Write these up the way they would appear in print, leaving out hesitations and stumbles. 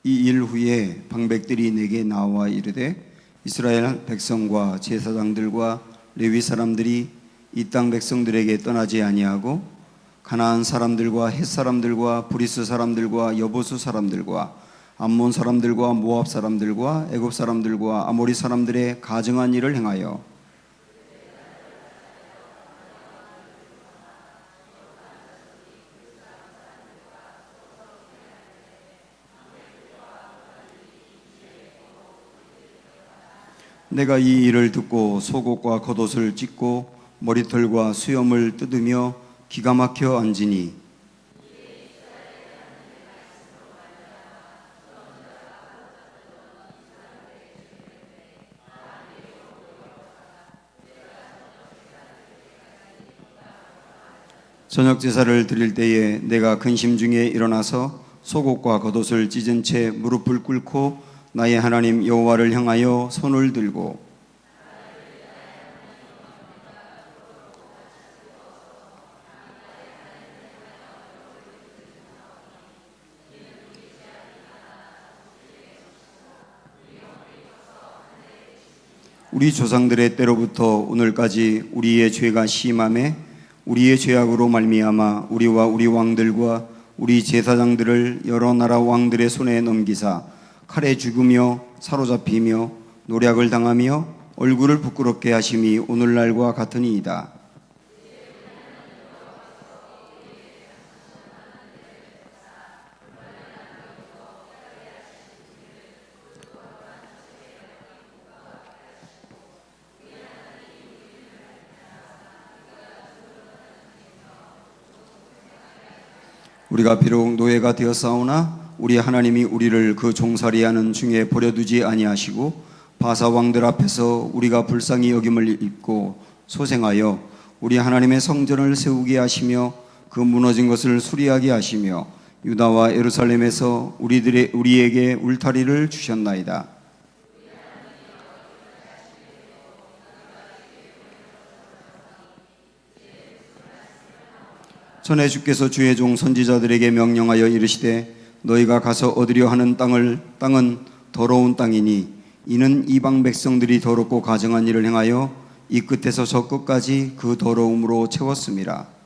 이 일 후에 방백들이 내게 나와 이르되 이스라엘 백성과 제사장들과 레위 사람들이 이 땅 백성들에게 떠나지 아니하고 가나안 사람들과 헷 사람들과 브리스 사람들과 여보수 사람들과 암몬 사람들과 모압 사람들과 애굽 사람들과 아모리 사람들의 가증한 일을 행하여 내가 이 일을 듣고 속옷과 겉옷을 찢고 머리털과 수염을 뜯으며 기가 막혀 앉으니 저녁 제사를 드릴 때에 내가 근심 중에 일어나서 속옷과 겉옷을 찢은 채 무릎을 꿇고 나의 하나님 여호와를 향하여 손을 들고 우리 조상들의 때로부터 오늘까지 우리의 죄가 심함에 우리의 죄악으로 말미암아 우리와 우리 왕들과 우리 제사장들을 여러 나라 왕들의 손에 넘기사 칼에 죽으며 사로잡히며 노략을 당하며 얼굴을 부끄럽게 하심이 오늘날과 같으니이다. 우리가 비록 노예가 되었사오나 우리 하나님이 우리를 그 종살이하는 중에 버려두지 아니하시고 바사 왕들 앞에서 우리가 불쌍히 여김을 입고 소생하여 우리 하나님의 성전을 세우게 하시며 그 무너진 것을 수리하게 하시며 유다와 예루살렘에서 우리에게 울타리를 주셨나이다. 전에 주께서 주의 종 선지자들에게 명령하여 이르시되 너희가 가서 얻으려 하는 땅은 더러운 땅이니 이는 이방 백성들이 더럽고 가증한 일을 행하여 이 끝에서 저 끝까지 그 더러움으로 채웠음이라.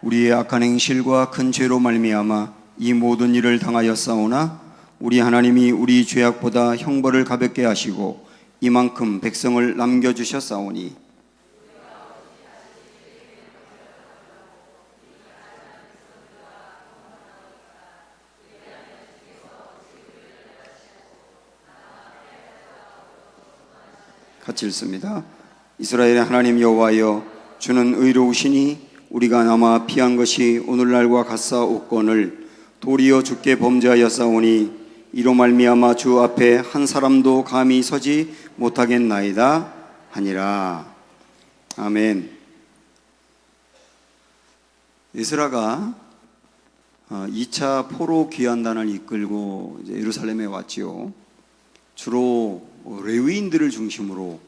우리의 악한 행실과 큰 죄로 말미암아 이 모든 일을 당하였사오나 우리 하나님이 우리 죄악보다 형벌을 가볍게 하시고 이만큼 백성을 남겨주셨사오니 같이 읽습니다. 이스라엘의 하나님 여호와여 주는 의로우시니 우리가 남아 피한 것이 오늘날과 같사옵거늘 도리어 주께 범죄하였사오니 이로 말미암아 주 앞에 한 사람도 감히 서지 못하겠나이다 하니라. 아멘. 에스라가 2차 포로 귀환단을 이끌고 이제 예루살렘에 왔지요. 주로 레위인들을 중심으로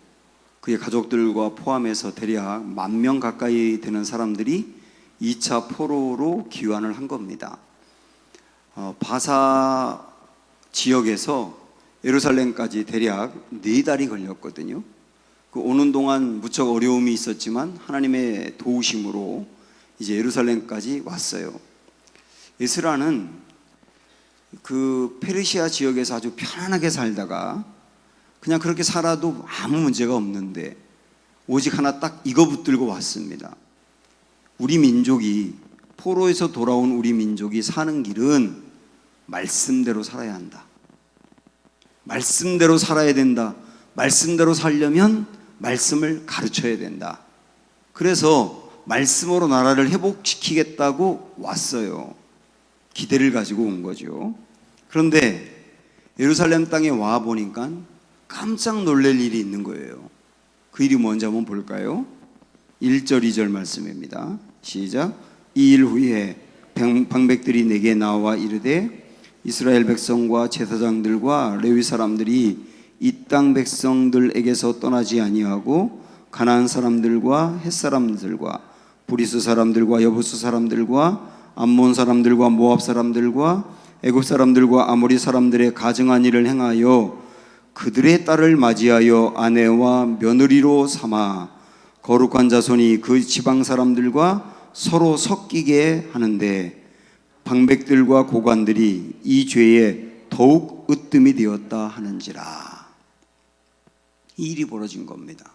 그의 가족들과 포함해서 대략 10,000명 가까이 되는 사람들이 2차 포로로 귀환을 한 겁니다. 바사 지역에서 예루살렘까지 대략 4달이 걸렸거든요. 그 오는 동안 무척 어려움이 있었지만 하나님의 도우심으로 이제 예루살렘까지 왔어요. 에스라는 그 페르시아 지역에서 아주 편안하게 살다가 그냥 그렇게 살아도 아무 문제가 없는데 오직 하나 딱 이거 붙들고 왔습니다. 우리 민족이 포로에서 돌아온 우리 민족이 사는 길은 말씀대로 살아야 한다. 말씀대로 살아야 된다. 말씀대로 살려면 말씀을 가르쳐야 된다. 그래서 말씀으로 나라를 회복시키겠다고 왔어요. 기대를 가지고 온 거죠. 그런데 예루살렘 땅에 와 보니까 깜짝 놀랄 일이 있는 거예요. 그 일이 뭔지 한번 볼까요? 1절 2절 말씀입니다. 시작. 이 일 후에 방백들이 내게 나와 이르되 이스라엘 백성과 제사장들과 레위 사람들이 이 땅 백성들에게서 떠나지 아니하고 가나안 사람들과 헷 사람들과 브리스 사람들과 여부스 사람들과 암몬 사람들과 모압 사람들과 애굽 사람들과 아모리 사람들의 가증한 일을 행하여 그들의 딸을 맞이하여 아내와 며느리로 삼아 거룩한 자손이 그 지방 사람들과 서로 섞이게 하는데 방백들과 고관들이 이 죄에 더욱 으뜸이 되었다 하는지라. 이 일이 벌어진 겁니다.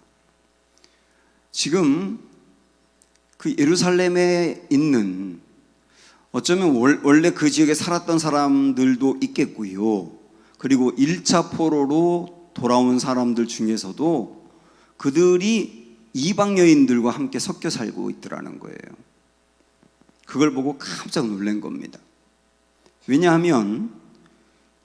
지금 그 예루살렘에 있는, 어쩌면 원래 그 지역에 살았던 사람들도 있겠고요, 그리고 1차 포로로 돌아온 사람들 중에서도 그들이 이방 여인들과 함께 섞여 살고 있더라는 거예요. 그걸 보고 깜짝 놀란 겁니다. 왜냐하면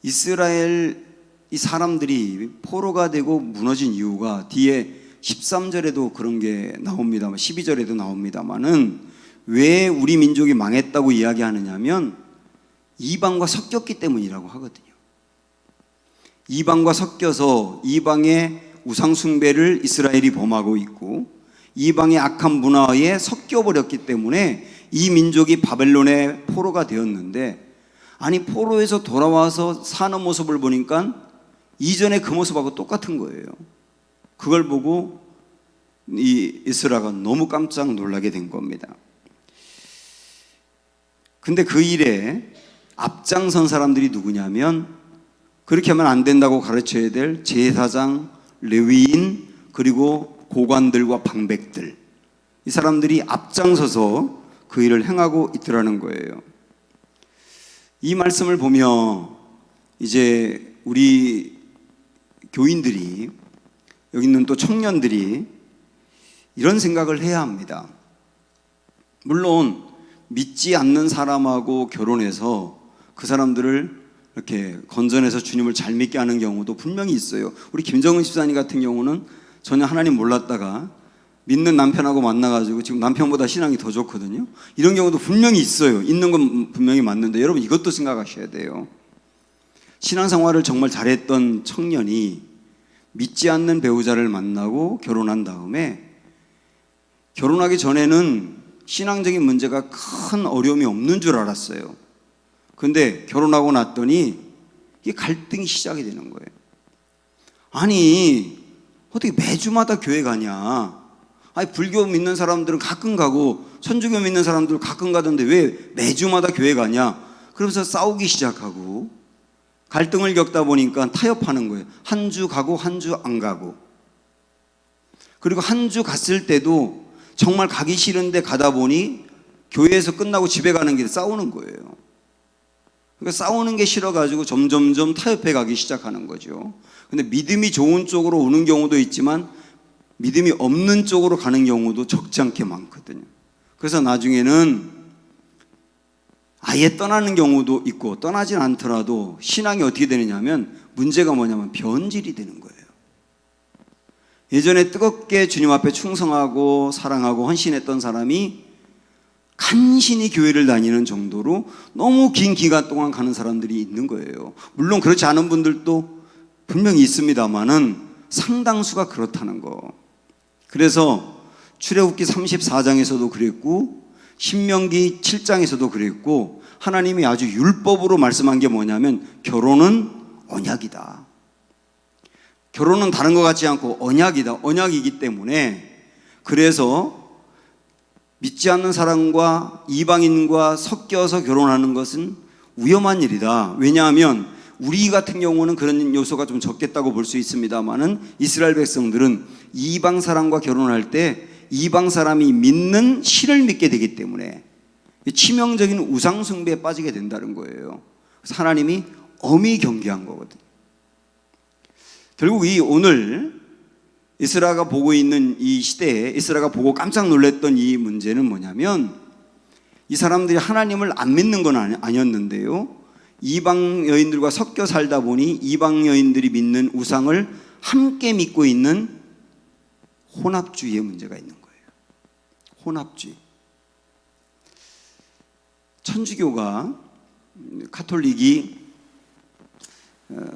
이스라엘 이 사람들이 포로가 되고 무너진 이유가 뒤에 13절에도 그런 게 나옵니다만, 12절에도 나옵니다만은 왜 우리 민족이 망했다고 이야기하느냐면 이방과 섞였기 때문이라고 하거든요. 이방과 섞여서 이방의 우상숭배를 이스라엘이 범하고 있고 이방의 악한 문화에 섞여버렸기 때문에 이 민족이 바벨론의 포로가 되었는데, 아니 포로에서 돌아와서 사는 모습을 보니까 이전에 그 모습하고 똑같은 거예요. 그걸 보고 이 에스라가 너무 깜짝 놀라게 된 겁니다. 근데 그 일에 앞장선 사람들이 누구냐면, 그렇게 하면 안 된다고 가르쳐야 될 제사장, 레위인, 그리고 고관들과 방백들, 이 사람들이 앞장서서 그 일을 행하고 있더라는 거예요. 이 말씀을 보며 이제 우리 교인들이, 여기 있는 또 청년들이 이런 생각을 해야 합니다. 물론 믿지 않는 사람하고 결혼해서 그 사람들을 이렇게 건전해서 주님을 잘 믿게 하는 경우도 분명히 있어요. 우리 김정은 집사님 같은 경우는 전혀 하나님 몰랐다가 믿는 남편하고 만나가지고 지금 남편보다 신앙이 더 좋거든요. 이런 경우도 분명히 있어요. 있는 건 분명히 맞는데 여러분 이것도 생각하셔야 돼요. 신앙생활을 정말 잘했던 청년이 믿지 않는 배우자를 만나고 결혼한 다음에, 결혼하기 전에는 신앙적인 문제가 큰 어려움이 없는 줄 알았어요. 그런데 결혼하고 났더니 이게 갈등이 시작이 되는 거예요. 아니 어떻게 매주마다 교회 가냐? 아니 불교 믿는 사람들은 가끔 가고 천주교 믿는 사람들은 가끔 가던데 왜 매주마다 교회 가냐? 그러면서 싸우기 시작하고 갈등을 겪다 보니까 타협하는 거예요. 한 주 가고 한 주 안 가고. 그리고 한 주 갔을 때도 정말 가기 싫은데 가다 보니 교회에서 끝나고 집에 가는 길에 싸우는 거예요. 그러니까 싸우는 게 싫어가지고 점점점 타협해 가기 시작하는 거죠. 근데 믿음이 좋은 쪽으로 오는 경우도 있지만 믿음이 없는 쪽으로 가는 경우도 적지 않게 많거든요. 그래서 나중에는 아예 떠나는 경우도 있고, 떠나진 않더라도 신앙이 어떻게 되느냐 하면 문제가 뭐냐면 변질이 되는 거예요. 예전에 뜨겁게 주님 앞에 충성하고 사랑하고 헌신했던 사람이 간신히 교회를 다니는 정도로 너무 긴 기간 동안 가는 사람들이 있는 거예요. 물론 그렇지 않은 분들도 분명히 있습니다만은 상당수가 그렇다는 거. 그래서 출애굽기 34장에서도 그랬고 신명기 7장에서도 그랬고, 하나님이 아주 율법으로 말씀한 게 뭐냐면 결혼은 언약이다. 결혼은 다른 것 같지 않고 언약이다. 언약이기 때문에, 그래서 믿지 않는 사람과 이방인과 섞여서 결혼하는 것은 위험한 일이다. 왜냐하면 우리 같은 경우는 그런 요소가 좀 적겠다고 볼 수 있습니다만은 이스라엘 백성들은 이방 사람과 결혼할 때 이방 사람이 믿는 신을 믿게 되기 때문에 치명적인 우상 숭배에 빠지게 된다는 거예요. 그래서 하나님이 엄히 경계한 거거든요. 결국 이 오늘 에스라가 보고 있는 이 시대에 에스라가 보고 깜짝 놀랐던 이 문제는 뭐냐면, 이 사람들이 하나님을 안 믿는 건 아니었는데요, 이방 여인들과 섞여 살다 보니 이방 여인들이 믿는 우상을 함께 믿고 있는 혼합주의의 문제가 있는 거예요. 혼합주의. 천주교가 카톨릭이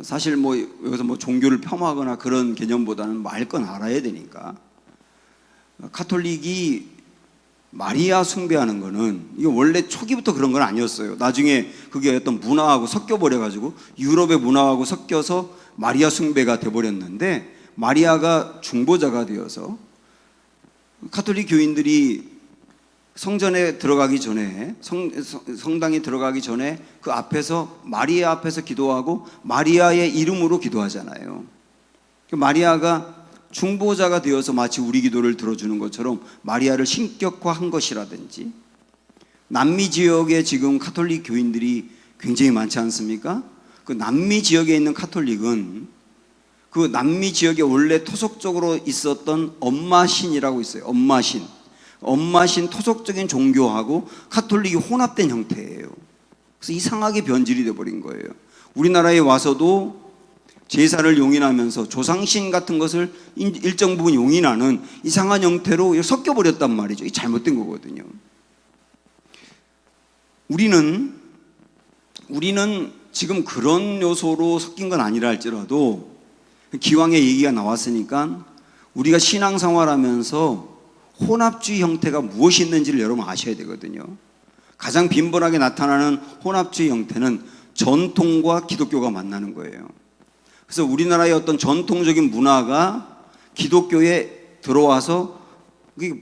사실 뭐 여기서 뭐 종교를 폄하하거나 그런 개념보다는 알 건 알아야 되니까, 카톨릭이 마리아 숭배하는 거는 이게 원래 초기부터 그런 건 아니었어요. 나중에 그게 어떤 문화하고 섞여 버려 가지고 유럽의 문화하고 섞여서 마리아 숭배가 돼 버렸는데, 마리아가 중보자가 되어서 카톨릭 교인들이 성전에 들어가기 전에, 성당에 들어가기 전에 그 앞에서, 마리아 앞에서 기도하고 마리아의 이름으로 기도하잖아요. 마리아가 중보자가 되어서 마치 우리 기도를 들어주는 것처럼 마리아를 신격화한 것이라든지, 남미 지역에 지금 카톨릭 교인들이 굉장히 많지 않습니까? 그 남미 지역에 있는 카톨릭은 그 남미 지역에 원래 토속적으로 있었던 엄마신이라고 있어요. 엄마신 토속적인 종교하고 카톨릭이 혼합된 형태예요. 그래서 이상하게 변질이 되어버린 거예요. 우리나라에 와서도 제사를 용인하면서 조상신 같은 것을 일정 부분 용인하는 이상한 형태로 섞여버렸단 말이죠. 이 잘못된 거거든요. 우리는 지금 그런 요소로 섞인 건 아니라 할지라도 기왕에 얘기가 나왔으니까 우리가 신앙생활하면서 혼합주의 형태가 무엇이 있는지를 여러분 아셔야 되거든요. 가장 빈번하게 나타나는 혼합주의 형태는 전통과 기독교가 만나는 거예요. 그래서 우리나라의 어떤 전통적인 문화가 기독교에 들어와서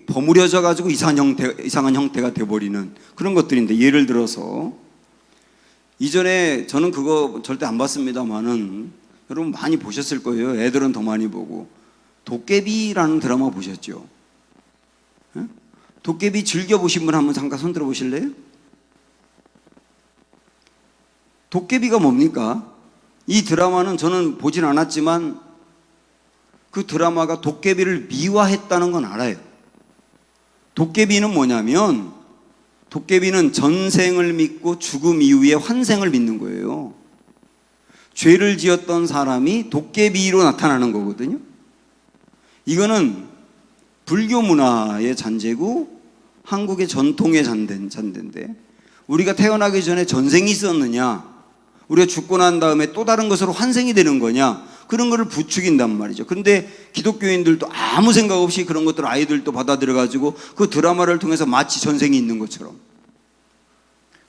버무려져 가지고 이상한 형태가 되어버리는 그런 것들인데, 예를 들어서 이전에 저는 그거 절대 안 봤습니다만은 여러분 많이 보셨을 거예요. 애들은 더 많이 보고, 도깨비라는 드라마 보셨죠? 도깨비 즐겨보신 분 한번 잠깐 손 들어보실래요? 도깨비가 뭡니까? 이 드라마는 저는 보진 않았지만 그 드라마가 도깨비를 미화했다는 건 알아요. 도깨비는 뭐냐면, 도깨비는 전생을 믿고 죽음 이후에 환생을 믿는 거예요. 죄를 지었던 사람이 도깨비로 나타나는 거거든요. 이거는 불교 문화의 잔재고 한국의 전통의 잔재인데, 우리가 태어나기 전에 전생이 있었느냐, 우리가 죽고 난 다음에 또 다른 것으로 환생이 되는 거냐, 그런 거를 부추긴단 말이죠. 그런데 기독교인들도 아무 생각 없이 그런 것들 아이들도 받아들여 가지고 그 드라마를 통해서 마치 전생이 있는 것처럼,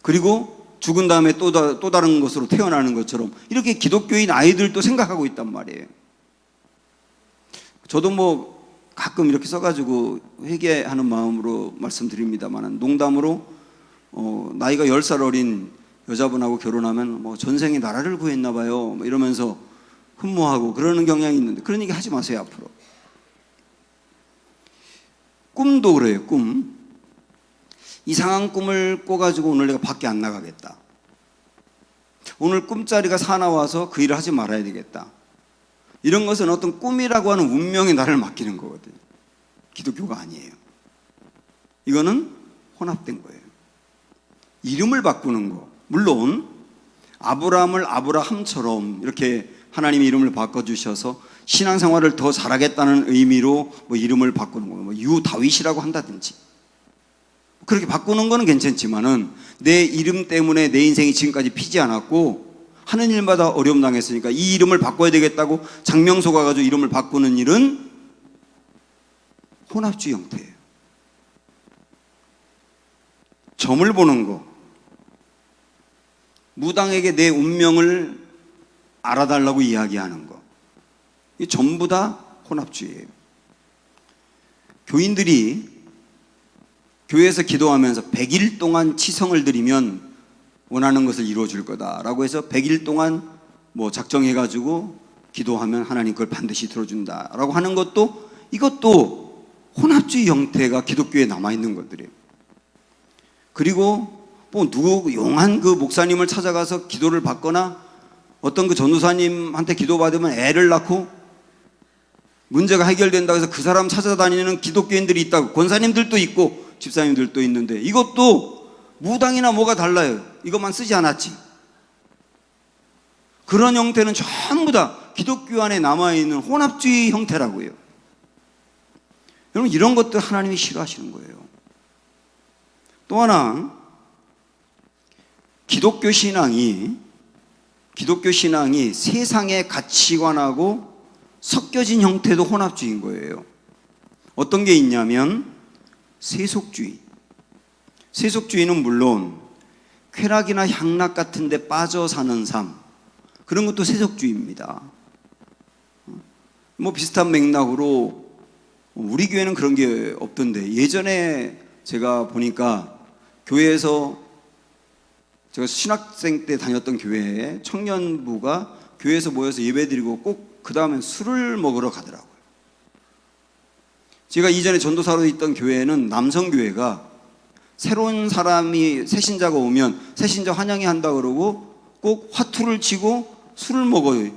그리고 죽은 다음에 또 다른 것으로 태어나는 것처럼 이렇게 기독교인 아이들도 생각하고 있단 말이에요. 저도 뭐 가끔 이렇게 써가지고 회개하는 마음으로 말씀드립니다만, 농담으로 나이가 10살 어린 여자분하고 결혼하면 뭐 전생에 나라를 구했나 봐요 뭐 이러면서 흠모하고 그러는 경향이 있는데, 그런 얘기 하지 마세요. 앞으로 꿈도 그래요. 꿈, 이상한 꿈을 꿔가지고 오늘 내가 밖에 안 나가겠다, 오늘 꿈자리가 사나워서 그 일을 하지 말아야 되겠다, 이런 것은 어떤 꿈이라고 하는 운명이 나를 맡기는 거거든요. 기독교가 아니에요. 이거는 혼합된 거예요. 이름을 바꾸는 거, 물론 아브라함을 아브라함처럼 이렇게 하나님이 이름을 바꿔주셔서 신앙생활을 더 잘하겠다는 의미로 뭐 이름을 바꾸는 거예요. 뭐 유다윗이라고 한다든지 그렇게 바꾸는 거는 괜찮지만은, 내 이름 때문에 내 인생이 지금까지 피지 않았고 하는 일마다 어려움 당했으니까 이 이름을 바꿔야 되겠다고 장명소 가가지고 이름을 바꾸는 일은 혼합주의 형태예요. 점을 보는 거, 무당에게 내 운명을 알아달라고 이야기하는 거, 이 전부 다 혼합주의예요. 교인들이 교회에서 기도하면서 100일 동안 치성을 드리면 원하는 것을 이루어줄 거다라고 해서 100일 동안 뭐 작정해가지고 기도하면 하나님 그걸 반드시 들어준다라고 하는 것도, 이것도 혼합주의 형태가 기독교에 남아있는 것들이에요. 그리고 뭐 누구 용한 그 목사님을 찾아가서 기도를 받거나 어떤 그 전도사님한테 기도받으면 애를 낳고 문제가 해결된다고 해서 그 사람 찾아다니는 기독교인들이 있다고, 권사님들도 있고 집사님들도 있는데, 이것도 무당이나 뭐가 달라요. 이것만 쓰지 않았지. 그런 형태는 전부 다 기독교 안에 남아있는 혼합주의 형태라고요. 여러분, 이런 것들 하나님이 싫어하시는 거예요. 또 하나, 기독교 신앙이 세상의 가치관하고 섞여진 형태도 혼합주의인 거예요. 어떤 게 있냐면 세속주의. 세속주의는 물론 쾌락이나 향락 같은 데 빠져 사는 삶, 그런 것도 세속주의입니다. 뭐 비슷한 맥락으로 우리 교회는 그런 게 없던데, 예전에 제가 보니까 교회에서, 제가 신학생 때 다녔던 교회에 청년부가 교회에서 모여서 예배드리고 꼭 그 다음에 술을 먹으러 가더라고요. 제가 이전에 전도사로 있던 교회는 남성교회가 새로운 사람이, 새신자가 오면 새신자 환영회 한다 그러고 꼭 화투를 치고 술을 먹어요.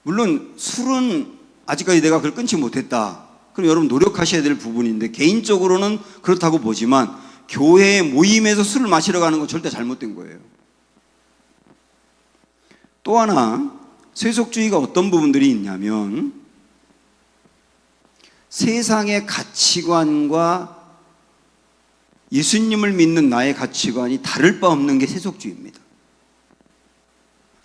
물론 술은 아직까지 내가 그걸 끊지 못했다. 그럼 여러분 노력하셔야 될 부분인데, 개인적으로는 그렇다고 보지만 교회 모임에서 술을 마시러 가는 건 절대 잘못된 거예요. 또 하나, 세속주의가 어떤 부분들이 있냐면 세상의 가치관과 예수님을 믿는 나의 가치관이 다를 바 없는 게 세속주의입니다.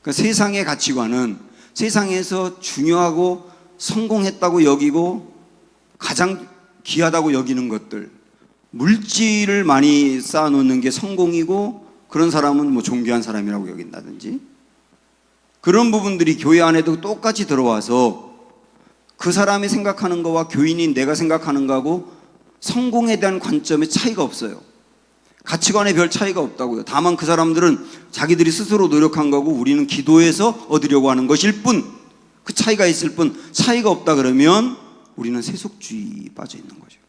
그러니까 세상의 가치관은 세상에서 중요하고 성공했다고 여기고 가장 귀하다고 여기는 것들, 물질을 많이 쌓아놓는 게 성공이고 그런 사람은 뭐 존귀한 사람이라고 여긴다든지, 그런 부분들이 교회 안에도 똑같이 들어와서 그 사람이 생각하는 거와 교인인 내가 생각하는 거하고 성공에 대한 관점에 차이가 없어요. 가치관에 별 차이가 없다고요. 다만 그 사람들은 자기들이 스스로 노력한 거고 우리는 기도해서 얻으려고 하는 것일 뿐, 그 차이가 있을 뿐, 차이가 없다 그러면 우리는 세속주의에 빠져 있는 거죠.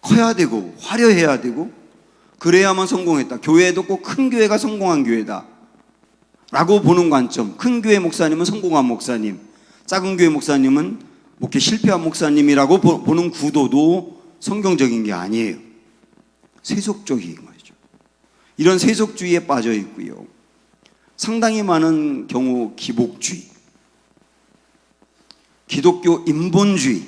커야 되고 화려해야 되고 그래야만 성공했다. 교회도 꼭 큰 교회가 성공한 교회다 라고 보는 관점, 큰 교회 목사님은 성공한 목사님, 작은 교회 목사님은 목회 실패한 목사님이라고 보는 구도도 성경적인 게 아니에요. 세속적인 거죠. 이런 세속주의에 빠져 있고요. 상당히 많은 경우 기복주의, 기독교 인본주의.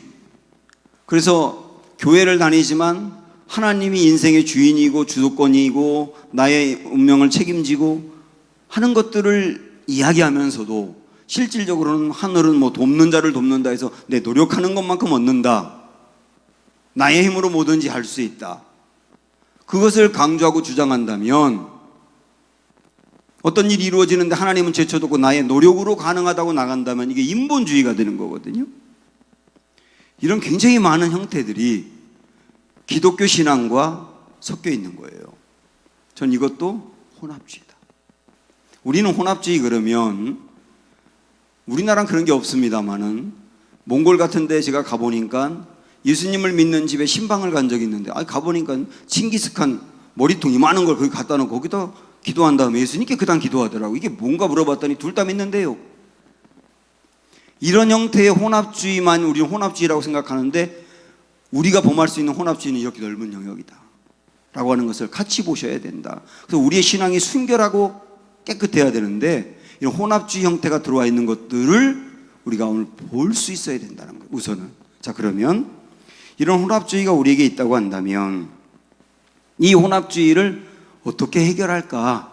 그래서 교회를 다니지만 하나님이 인생의 주인이고 주도권이고 나의 운명을 책임지고 하는 것들을 이야기하면서도 실질적으로는 하늘은 뭐 돕는 자를 돕는다 해서 내 노력하는 것만큼 얻는다, 나의 힘으로 뭐든지 할 수 있다, 그것을 강조하고 주장한다면 어떤 일이 이루어지는데 하나님은 제쳐두고 나의 노력으로 가능하다고 나간다면 이게 인본주의가 되는 거거든요. 이런 굉장히 많은 형태들이 기독교 신앙과 섞여 있는 거예요. 전 이것도 혼합주의다. 우리는 혼합주의 그러면, 우리나라는 그런 게 없습니다만은 몽골 같은 데 제가 가보니까 예수님을 믿는 집에 신방을 간 적이 있는데, 가보니까 칭기스칸 머리통 이만한 걸 거기 갖다 놓고 거기다 기도한 다음에 예수님께 그 다음 기도하더라고. 이게 뭔가 물어봤더니 둘 다 믿는데요. 이런 형태의 혼합주의만 우리는 혼합주의라고 생각하는데, 우리가 범할 수 있는 혼합주의는 이렇게 넓은 영역이다 라고 하는 것을 같이 보셔야 된다. 그래서 우리의 신앙이 순결하고 깨끗해야 되는데, 이런 혼합주의 형태가 들어와 있는 것들을 우리가 오늘 볼 수 있어야 된다는 거예요, 우선은. 자, 그러면 이런 혼합주의가 우리에게 있다고 한다면 이 혼합주의를 어떻게 해결할까?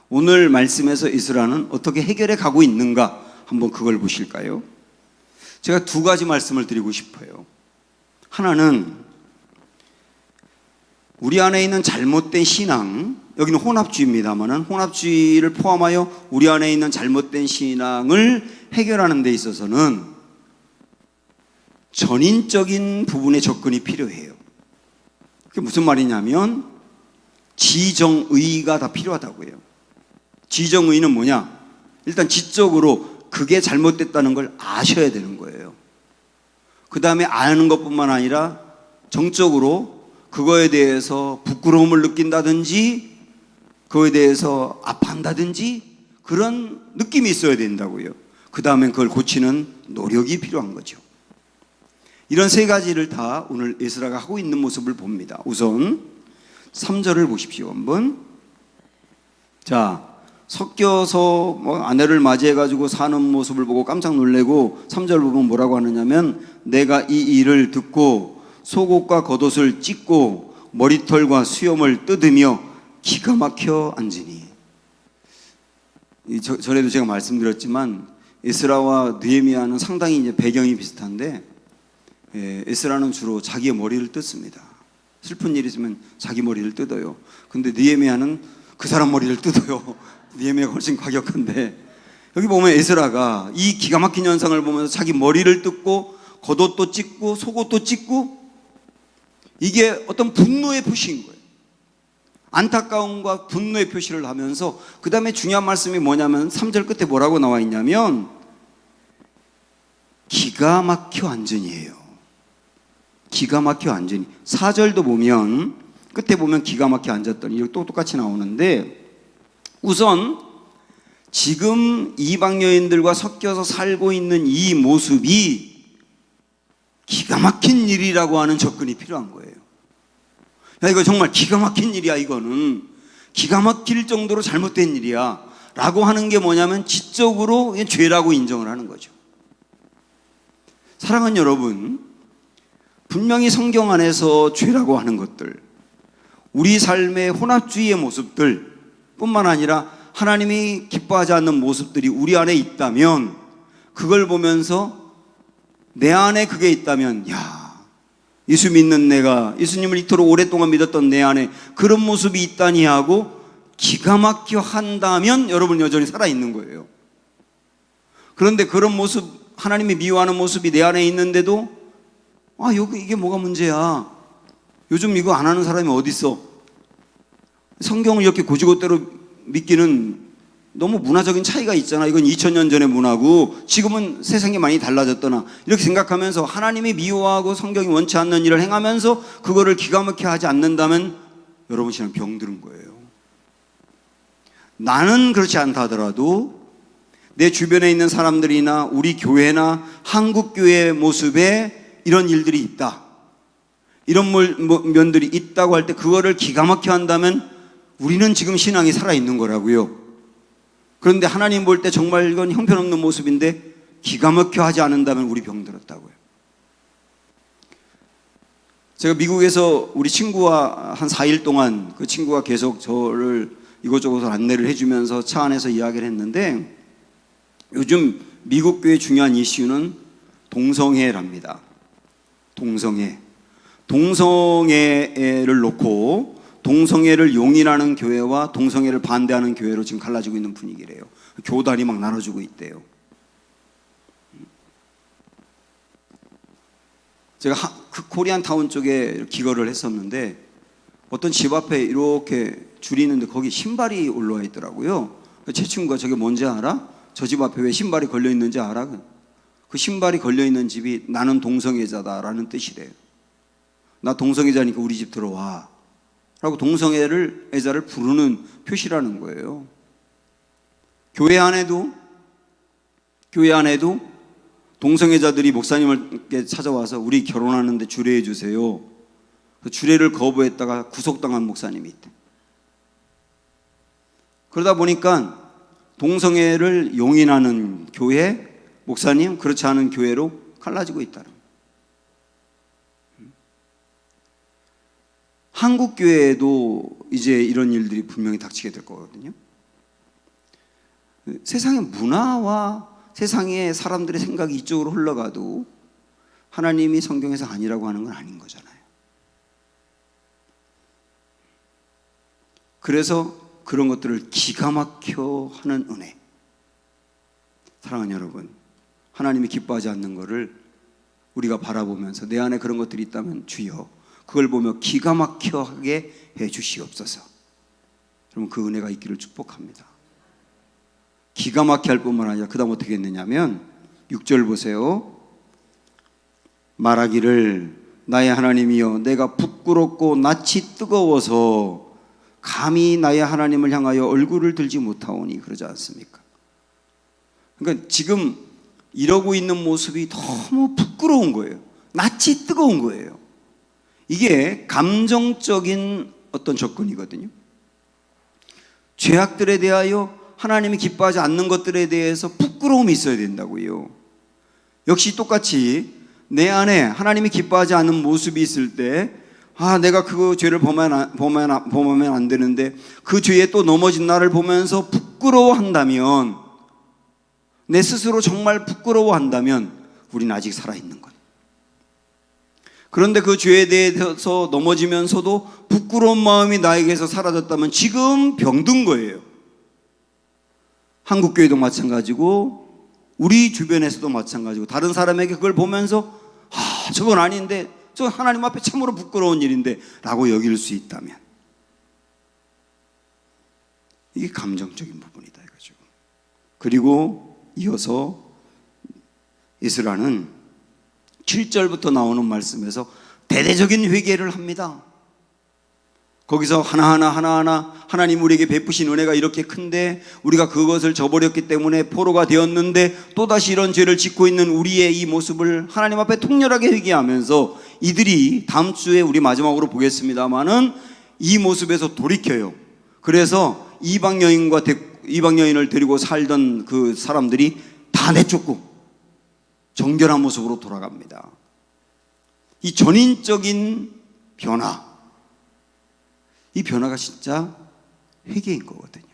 오늘 말씀에서 에스라는 어떻게 해결해 가고 있는가? 한번 그걸 보실까요? 제가 두 가지 말씀을 드리고 싶어요. 하나는 우리 안에 있는 잘못된 신앙, 여기는 혼합주의입니다만 혼합주의를 포함하여 우리 안에 있는 잘못된 신앙을 해결하는 데 있어서는 전인적인 부분의 접근이 필요해요. 그게 무슨 말이냐면 지정의가 다 필요하다고요. 지정의는 뭐냐? 일단 지적으로 그게 잘못됐다는 걸 아셔야 되는 거예요. 그 다음에 아는 것뿐만 아니라 정적으로 그거에 대해서 부끄러움을 느낀다든지 그거에 대해서 아파한다든지 그런 느낌이 있어야 된다고요. 그 다음엔 그걸 고치는 노력이 필요한 거죠. 이런 세 가지를 다 오늘 에스라가 하고 있는 모습을 봅니다. 우선 3절을 보십시오. 한번. 자, 섞여서 아내를 맞이해가지고 사는 모습을 보고 깜짝 놀래고 3절 보면 뭐라고 하느냐면 내가 이 일을 듣고 속옷과 겉옷을 찢고 머리털과 수염을 뜯으며 기가 막혀 앉으니. 전에도 제가 말씀드렸지만 에스라와 느헤미야는 상당히 이제 배경이 비슷한데, 에스라는 주로 자기의 머리를 뜯습니다. 슬픈 일이 있으면 자기 머리를 뜯어요. 근데 느헤미야는 그 사람 머리를 뜯어요. 느헤미야가 훨씬 과격한데, 여기 보면 에스라가 이 기가 막힌 현상을 보면서 자기 머리를 뜯고 겉옷도 찢고 속옷도 찢고, 이게 어떤 분노의 표시인 거예요. 안타까움과 분노의 표시를 하면서, 그 다음에 중요한 말씀이 뭐냐면 3절 끝에 뭐라고 나와 있냐면 기가 막혀 앉으니예요. 기가 막혀 앉으니. 4절도 보면 끝에 보면 기가 막혀 앉았더니, 이거 또 똑같이 나오는데, 우선 지금 이방 여인들과 섞여서 살고 있는 이 모습이 기가 막힌 일이라고 하는 접근이 필요한 거예요. 야, 이거 정말 기가 막힌 일이야. 이거는 기가 막힐 정도로 잘못된 일이야 라고 하는 게 뭐냐면 지적으로 죄라고 인정을 하는 거죠. 사랑하는 여러분, 분명히 성경 안에서 죄라고 하는 것들, 우리 삶의 혼합주의의 모습들 뿐만 아니라 하나님이 기뻐하지 않는 모습들이 우리 안에 있다면, 그걸 보면서 내 안에 그게 있다면, 야, 예수 믿는 내가, 예수님을 이토록 오랫동안 믿었던 내 안에 그런 모습이 있다니 하고 기가 막혀 한다면 여러분 여전히 살아있는 거예요. 그런데 그런 모습, 하나님이 미워하는 모습이 내 안에 있는데도 이게 뭐가 문제야, 요즘 이거 안 하는 사람이 어디 있어, 성경을 이렇게 고지고대로 믿기는 너무 문화적인 차이가 있잖아, 이건 2000년 전의 문화고 지금은 세상이 많이 달라졌더나, 이렇게 생각하면서 하나님이 미워하고 성경이 원치 않는 일을 행하면서 그거를 기가 막히게 하지 않는다면 여러분 신앙 병들은 거예요. 나는 그렇지 않다 하더라도 내 주변에 있는 사람들이나 우리 교회나 한국교회의 모습에 이런 일들이 있다, 이런 면들이 있다고 할 때 그거를 기가 막혀 한다면 우리는 지금 신앙이 살아있는 거라고요. 그런데 하나님 볼 때 정말 이건 형편없는 모습인데 기가 막혀 하지 않는다면 우리 병들었다고요. 제가 미국에서 우리 친구와 한 4일 동안, 그 친구가 계속 저를 이곳저곳 안내를 해주면서 차 안에서 이야기를 했는데, 요즘 미국 교회의 중요한 이슈는 동성애랍니다. 동성애를 놓고 동성애를 용인하는 교회와 동성애를 반대하는 교회로 지금 갈라지고 있는 분위기래요. 교단이 막 나눠지고 있대요. 제가 그 코리안 타운 쪽에 기거를 했었는데 어떤 집 앞에 이렇게 줄이 있는데 거기 신발이 올라와 있더라고요. 제 친구가 저게 뭔지 알아? 저 집 앞에 왜 신발이 걸려 있는지 알아? 그 신발이 걸려 있는 집이 나는 동성애자다라는 뜻이래요. 나 동성애자니까 우리 집 들어와 라고 동성애자를 부르는 표시라는 거예요. 교회 안에도 동성애자들이 목사님을 찾아와서 우리 결혼하는데 주례해 주세요. 그 주례를 거부했다가 구속당한 목사님이 있대. 그러다 보니까 동성애를 용인하는 교회, 목사님, 그렇지 않은 교회로 갈라지고 있다는. 한국 교회에도 이제 이런 일들이 분명히 닥치게 될 거거든요. 세상의 문화와 세상의 사람들의 생각이 이쪽으로 흘러가도 하나님이 성경에서 아니라고 하는 건 아닌 거잖아요. 그래서 그런 것들을 기가 막혀 하는 은혜. 사랑하는 여러분, 하나님이 기뻐하지 않는 것을 우리가 바라보면서 내 안에 그런 것들이 있다면 주여 그걸 보며 기가 막혀하게 해 주시옵소서. 여러분, 그 은혜가 있기를 축복합니다. 기가 막히게 할 뿐만 아니라 그 다음 어떻게 했느냐면 6절 보세요. 말하기를 나의 하나님이여 내가 부끄럽고 낯이 뜨거워서 감히 나의 하나님을 향하여 얼굴을 들지 못하오니, 그러지 않습니까? 그러니까 지금 이러고 있는 모습이 너무 부끄러운 거예요. 낯이 뜨거운 거예요. 이게 감정적인 어떤 접근이거든요. 죄악들에 대하여 하나님이 기뻐하지 않는 것들에 대해서 부끄러움이 있어야 된다고요. 역시 똑같이 내 안에 하나님이 기뻐하지 않는 모습이 있을 때, 내가 그 죄를 범하면 안 되는데 그 죄에 또 넘어진 나를 보면서 부끄러워한다면, 내 스스로 정말 부끄러워한다면 우리는 아직 살아있는 것. 그런데 그 죄에 대해서 넘어지면서도 부끄러운 마음이 나에게서 사라졌다면 지금 병든 거예요. 한국교회도 마찬가지고 우리 주변에서도 마찬가지고, 다른 사람에게 그걸 보면서 저건 아닌데, 저 하나님 앞에 참으로 부끄러운 일인데 라고 여길 수 있다면, 이게 감정적인 부분이다 이거죠. 그리고 이어서 에스라는 7절부터 나오는 말씀에서 대대적인 회개를 합니다. 거기서 하나하나 하나님 우리에게 베푸신 은혜가 이렇게 큰데 우리가 그것을 저버렸기 때문에 포로가 되었는데 또다시 이런 죄를 짓고 있는 우리의 이 모습을 하나님 앞에 통렬하게 회개하면서, 이들이 다음 주에 우리 마지막으로 보겠습니다마는 이 모습에서 돌이켜요. 그래서 이방 여인을 데리고 살던 그 사람들이 다 내쫓고 정결한 모습으로 돌아갑니다. 이 전인적인 변화, 이 변화가 진짜 회개인 거거든요.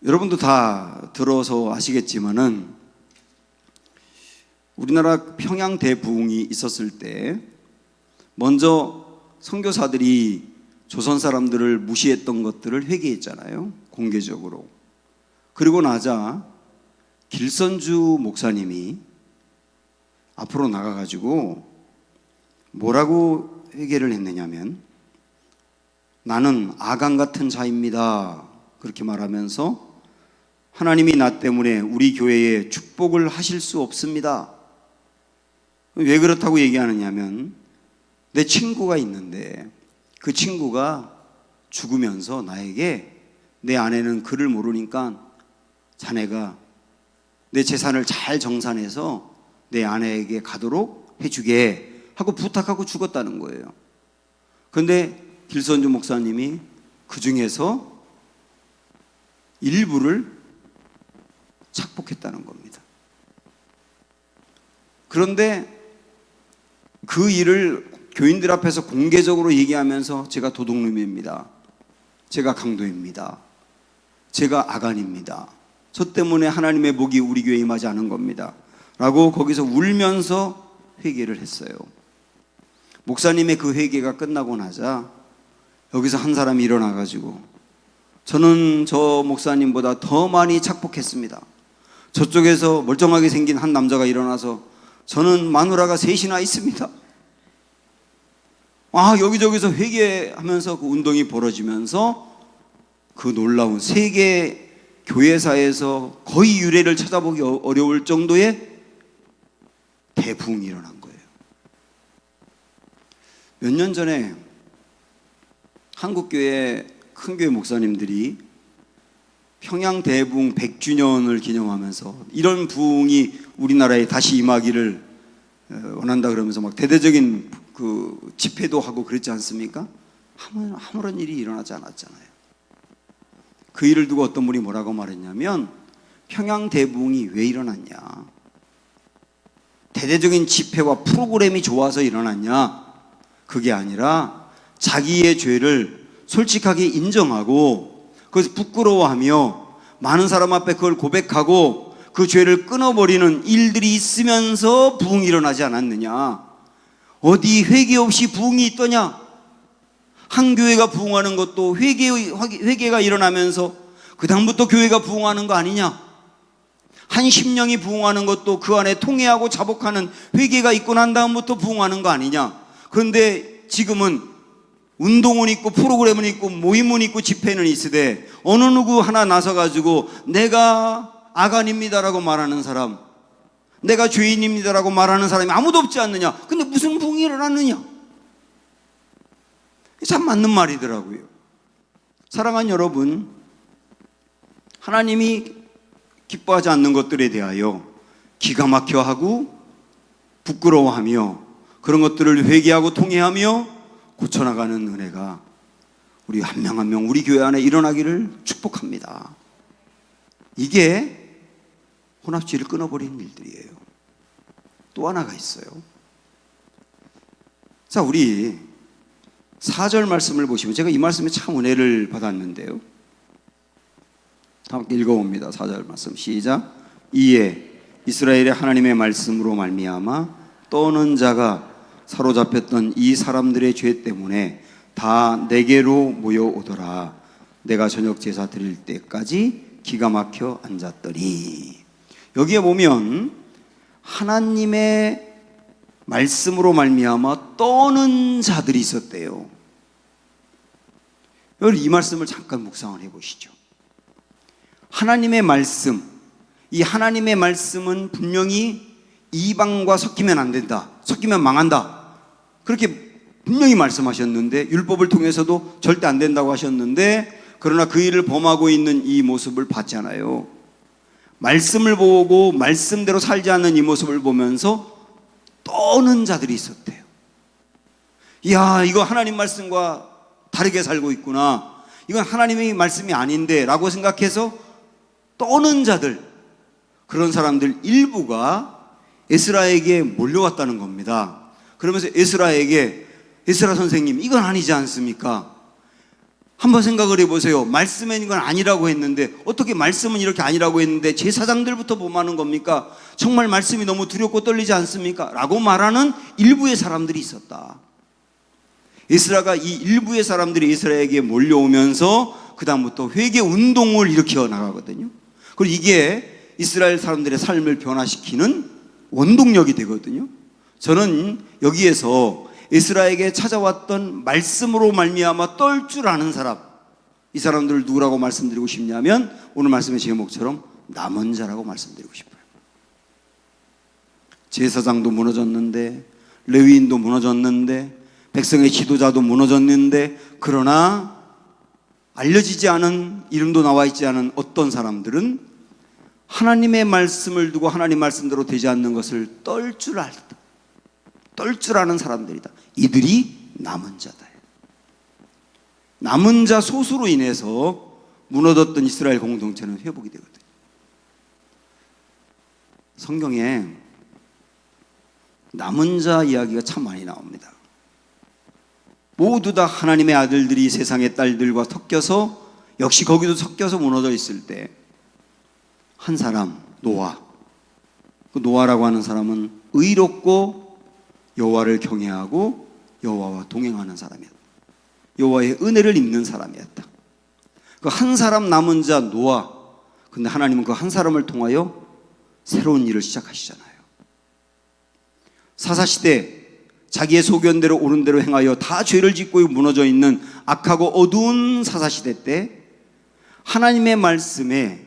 여러분도 다 들어서 아시겠지만은, 우리나라 평양 대부흥이 있었을 때 먼저 선교사들이 조선 사람들을 무시했던 것들을 회개했잖아요, 공개적으로. 그리고 나자 길선주 목사님이 앞으로 나가가지고 뭐라고 회개를 했느냐면, 나는 아간 같은 자입니다, 그렇게 말하면서 하나님이 나 때문에 우리 교회에 축복을 하실 수 없습니다. 왜 그렇다고 얘기하느냐면, 내 친구가 있는데 그 친구가 죽으면서 나에게, 내 아내는 그를 모르니까 자네가 내 재산을 잘 정산해서 내 아내에게 가도록 해주게 하고 부탁하고 죽었다는 거예요. 그런데 길선주 목사님이 그 중에서 일부를 착복했다는 겁니다. 그런데 그 일을 교인들 앞에서 공개적으로 얘기하면서, 제가 도둑놈입니다, 제가 강도입니다, 제가 아간입니다, 저 때문에 하나님의 복이 우리 교회에 임하지 않은 겁니다 라고 거기서 울면서 회개를 했어요. 목사님의 그 회개가 끝나고 나자 여기서 한 사람이 일어나가지고, 저는 저 목사님보다 더 많이 착복했습니다. 저쪽에서 멀쩡하게 생긴 한 남자가 일어나서, 저는 마누라가 셋이나 있습니다. 여기저기서 회개하면서 그 운동이 벌어지면서 그 놀라운 세계 교회사에서 거의 유례를 찾아보기 어려울 정도의 대부흥이 일어난 거예요. 몇 년 전에 한국교회 큰 교회 목사님들이 평양 대부흥 100주년을 기념하면서 이런 부흥이 우리나라에 다시 임하기를 원한다 그러면서 막 대대적인 그 집회도 하고 그랬지 않습니까? 아무런 일이 일어나지 않았잖아요. 그 일을 두고 어떤 분이 뭐라고 말했냐면, 평양 대부흥이 왜 일어났냐, 대대적인 집회와 프로그램이 좋아서 일어났냐, 그게 아니라 자기의 죄를 솔직하게 인정하고 그것을 부끄러워하며 많은 사람 앞에 그걸 고백하고 그 죄를 끊어버리는 일들이 있으면서 부흥이 일어나지 않았느냐. 어디 회개 없이 부흥이 있더냐. 한 교회가 부흥하는 것도 회개가 일어나면서 그 다음부터 교회가 부흥하는 거 아니냐. 한 심령이 부흥하는 것도 그 안에 통회하고 자복하는 회개가 있고 난 다음부터 부흥하는 거 아니냐. 그런데 지금은 운동은 있고 프로그램은 있고 모임은 있고 집회는 있으되 어느 누구 하나 나서가지고 내가 아간입니다라고 말하는 사람, 내가 죄인입니다라고 말하는 사람이 아무도 없지 않느냐. 근데 무슨 부흥이 일어났느냐. 참 맞는 말이더라고요. 사랑하는 여러분, 하나님이 기뻐하지 않는 것들에 대하여 기가 막혀하고 부끄러워하며 그런 것들을 회개하고 통회하며 고쳐나가는 은혜가 우리 한 명 한 명 우리 교회 안에 일어나기를 축복합니다. 이게 혼합주의를 끊어버리는 일들이에요. 또 하나가 있어요. 자, 우리 4절 말씀을 보시면, 제가 이 말씀에 참 은혜를 받았는데요. 함께 읽어봅니다. 4절 말씀 시작. 이에 이스라엘의 하나님의 말씀으로 말미암아 떠는 자가 사로잡혔던 이 사람들의 죄 때문에 다 내게로 모여오더라. 내가 저녁 제사 드릴 때까지 기가 막혀 앉았더니. 여기에 보면 하나님의 말씀으로 말미암아 떠는 자들이 있었대요. 여러분, 이 말씀을 잠깐 묵상을 해보시죠. 하나님의 말씀, 이 하나님의 말씀은 분명히 이방과 섞이면 안 된다, 섞이면 망한다, 그렇게 분명히 말씀하셨는데, 율법을 통해서도 절대 안 된다고 하셨는데, 그러나 그 일을 범하고 있는 이 모습을 봤잖아요. 말씀을 보고 말씀대로 살지 않는 이 모습을 보면서 떠는 자들이 있었대요. 이야, 이거 하나님 말씀과 다르게 살고 있구나, 이건 하나님의 말씀이 아닌데 라고 생각해서 떠는 자들, 그런 사람들 일부가 에스라에게 몰려왔다는 겁니다. 그러면서 에스라에게, 에스라 선생님, 이건 아니지 않습니까? 한번 생각을 해보세요. 말씀엔 이건 아니라고 했는데, 어떻게 말씀은 이렇게 아니라고 했는데 제사장들부터 범하는 겁니까? 정말 말씀이 너무 두렵고 떨리지 않습니까? 라고 말하는 일부의 사람들이 있었다. 에스라가 이 일부의 사람들이 에스라에게 몰려오면서 그 다음부터 회개 운동을 일으켜 나가거든요. 그리고 이게 이스라엘 사람들의 삶을 변화시키는 원동력이 되거든요. 저는 여기에서 에스라에게 찾아왔던 말씀으로 말미암아 떨 줄 아는 사람, 이 사람들을 누구라고 말씀드리고 싶냐면 오늘 말씀의 제목처럼 남은 자라고 말씀드리고 싶어요. 제사장도 무너졌는데, 레위인도 무너졌는데, 백성의 지도자도 무너졌는데, 그러나 알려지지 않은, 이름도 나와 있지 않은 어떤 사람들은 하나님의 말씀을 두고 하나님 말씀대로 되지 않는 것을 떨 줄 알다, 떨 줄 아는 사람들이다. 이들이 남은 자다. 남은 자 소수로 인해서 무너졌던 이스라엘 공동체는 회복이 되거든요. 성경에 남은 자 이야기가 참 많이 나옵니다. 모두 다 하나님의 아들들이 세상의 딸들과 섞여서, 역시 거기도 섞여서 무너져 있을 때 한 사람, 노아, 그 노아라고 하는 사람은 의롭고 여호와를 경외하고 여호와와 동행하는 사람이었다. 여호와의 은혜를 입는 사람이었다. 그 한 사람 남은 자 노아, 근데 하나님은 그 한 사람을 통하여 새로운 일을 시작하시잖아요. 사사시대, 자기의 소견대로 옳은 대로 행하여 다 죄를 짓고 무너져 있는 악하고 어두운 사사시대 때 하나님의 말씀에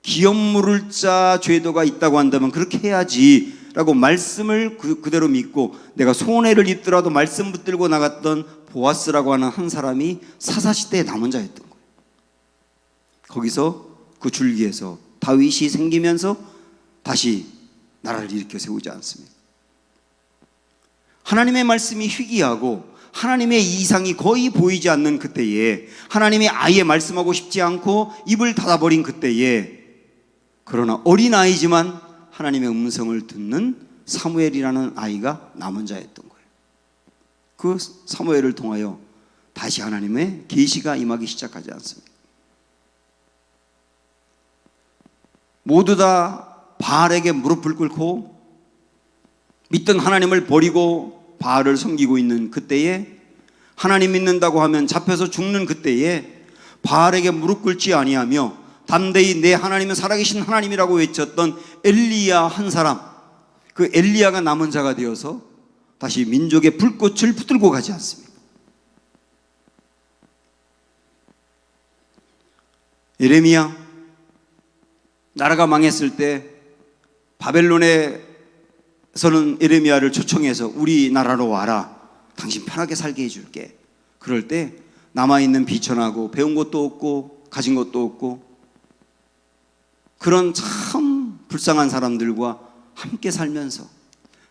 기업 물을 자 죄도가 있다고 한다면 그렇게 해야지 라고 말씀을 그대로 믿고 내가 손해를 입더라도 말씀 붙들고 나갔던 보아스라고 하는 한 사람이 사사시대의 남은 자였던 거예요. 거기서 그 줄기에서 다윗이 생기면서 다시 나라를 일으켜 세우지 않습니까? 하나님의 말씀이 희귀하고 하나님의 이상이 거의 보이지 않는 그때에, 하나님이 아예 말씀하고 싶지 않고 입을 닫아버린 그때에, 그러나 어린아이지만 하나님의 음성을 듣는 사무엘이라는 아이가 남은 자였던 거예요. 그 사무엘을 통하여 다시 하나님의 계시가 임하기 시작하지 않습니까? 모두 다 바알에게 무릎을 꿇고 믿던 하나님을 버리고 바알을 섬기고 있는 그때에, 하나님 믿는다고 하면 잡혀서 죽는 그때에 바알에게 무릎 꿇지 아니하며 담대히 내 하나님은 살아계신 하나님이라고 외쳤던 엘리야 한 사람, 그 엘리야가 남은 자가 되어서 다시 민족의 불꽃을 붙들고 가지 않습니까? 예레미야, 나라가 망했을 때 바벨론에서는 예레미야를 초청해서 우리나라로 와라, 당신 편하게 살게 해줄게. 그럴 때 남아있는 비천하고 배운 것도 없고 가진 것도 없고 그런 참 불쌍한 사람들과 함께 살면서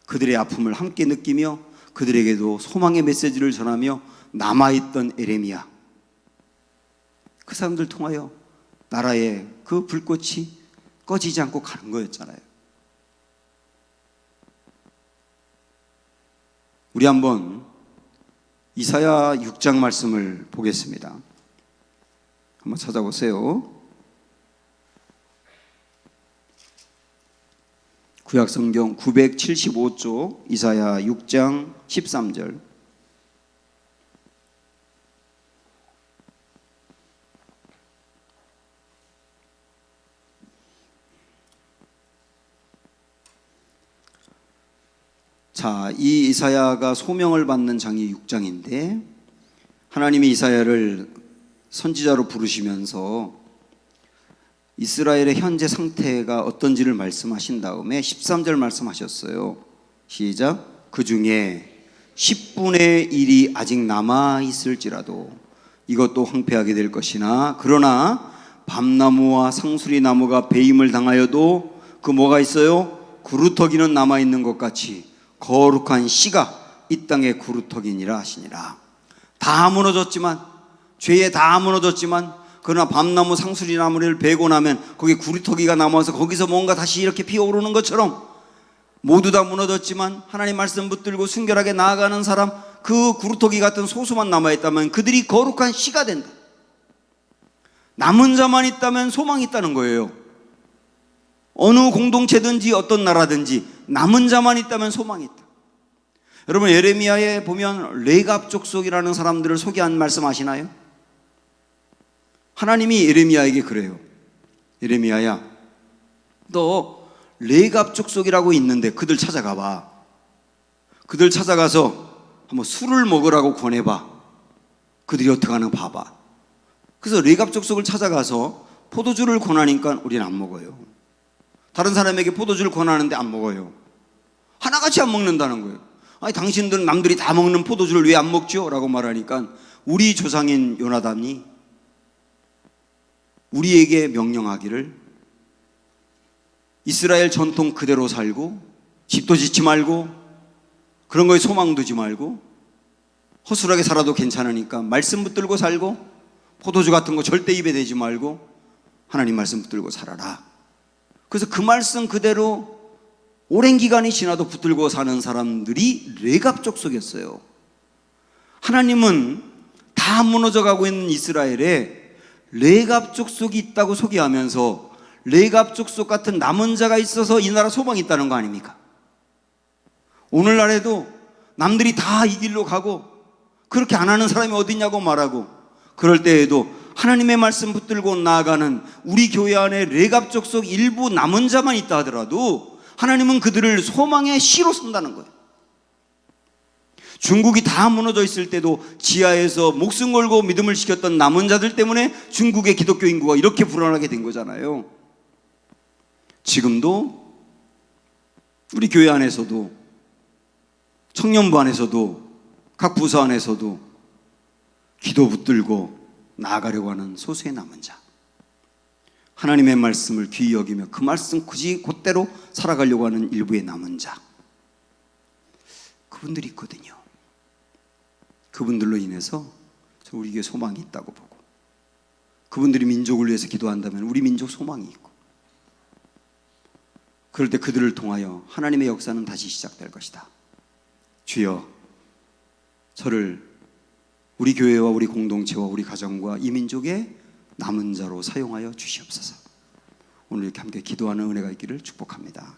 그들의 아픔을 함께 느끼며 그들에게도 소망의 메시지를 전하며 남아있던 예레미야, 그 사람들 통하여 나라의 그 불꽃이 꺼지지 않고 가는 거였잖아요. 우리 한번 이사야 6장 말씀을 보겠습니다. 한번 찾아보세요. 구약성경 975쪽 이사야 6장 13절. 자, 이 이사야가 소명을 받는 장이 6장인데 하나님이 이사야를 선지자로 부르시면서 이스라엘의 현재 상태가 어떤지를 말씀하신 다음에 13절 말씀하셨어요. 시작. 그 중에 10분의 1이 아직 남아있을지라도 이것도 황폐하게 될 것이나 그러나 밤나무와 상수리나무가 배임을 당하여도 그 뭐가 있어요? 구루터기는 남아있는 것 같이 거룩한 씨가 이 땅에 구루터기니라 하시니라. 다 무너졌지만, 죄에 다 무너졌지만, 그러나 밤나무 상수리나무를 베고 나면 거기 구루터기가 남아서 거기서 뭔가 다시 이렇게 피어오르는 것처럼 모두 다 무너졌지만 하나님 말씀 붙들고 순결하게 나아가는 사람, 그 구루터기 같은 소수만 남아있다면 그들이 거룩한 씨가 된다. 남은 자만 있다면 소망이 있다는 거예요. 어느 공동체든지 어떤 나라든지 남은 자만 있다면 소망이 있다. 여러분, 예레미야에 보면 레갑 족속이라는 사람들을 소개한 말씀 아시나요? 하나님이 예레미야에게 그래요. 예레미야야, 너 레갑 족속이라고 있는데 그들 찾아가 봐. 그들 찾아가서 한번 술을 먹으라고 권해봐. 그들이 어떻게 하나 봐봐. 그래서 레갑 족속을 찾아가서 포도주를 권하니까 우리는 안 먹어요. 다른 사람에게 포도주를 권하는데 안 먹어요. 하나같이 안 먹는다는 거예요. 아니, 당신들은 남들이 다 먹는 포도주를 왜 안 먹죠? 라고 말하니까 우리 조상인 요나단이 우리에게 명령하기를 이스라엘 전통 그대로 살고 집도 짓지 말고 그런 거에 소망 두지 말고 허술하게 살아도 괜찮으니까 말씀 붙들고 살고 포도주 같은 거 절대 입에 대지 말고 하나님 말씀 붙들고 살아라. 그래서 그 말씀 그대로 오랜 기간이 지나도 붙들고 사는 사람들이 레갑 족속이었어요. 하나님은 다 무너져가고 있는 이스라엘에 레갑 족속이 있다고 소개하면서 레갑 족속 같은 남은 자가 있어서 이 나라 소망이 있다는 거 아닙니까? 오늘날에도 남들이 다 이 길로 가고 그렇게 안 하는 사람이 어디 있냐고 말하고 그럴 때에도 하나님의 말씀 붙들고 나아가는 우리 교회 안에 레갑 족속 일부 남은 자만 있다 하더라도 하나님은 그들을 소망의 씨로 쓴다는 거예요. 중국이 다 무너져 있을 때도 지하에서 목숨 걸고 믿음을 지켰던 남은 자들 때문에 중국의 기독교 인구가 이렇게 불어나게 된 거잖아요. 지금도 우리 교회 안에서도 청년부 안에서도 각 부서 안에서도 기도 붙들고 나아가려고 하는 소수의 남은 자, 하나님의 말씀을 귀히 여기며 그 말씀 굳이 그대로 살아가려고 하는 일부의 남은 자, 그분들이 있거든요. 그분들로 인해서 우리 교회에 소망이 있다고 보고 그분들이 민족을 위해서 기도한다면 우리 민족 소망이 있고 그럴 때 그들을 통하여 하나님의 역사는 다시 시작될 것이다. 주여, 저를 우리 교회와 우리 공동체와 우리 가정과 이 민족의 남은 자로 사용하여 주시옵소서. 오늘 이렇게 함께 기도하는 은혜가 있기를 축복합니다.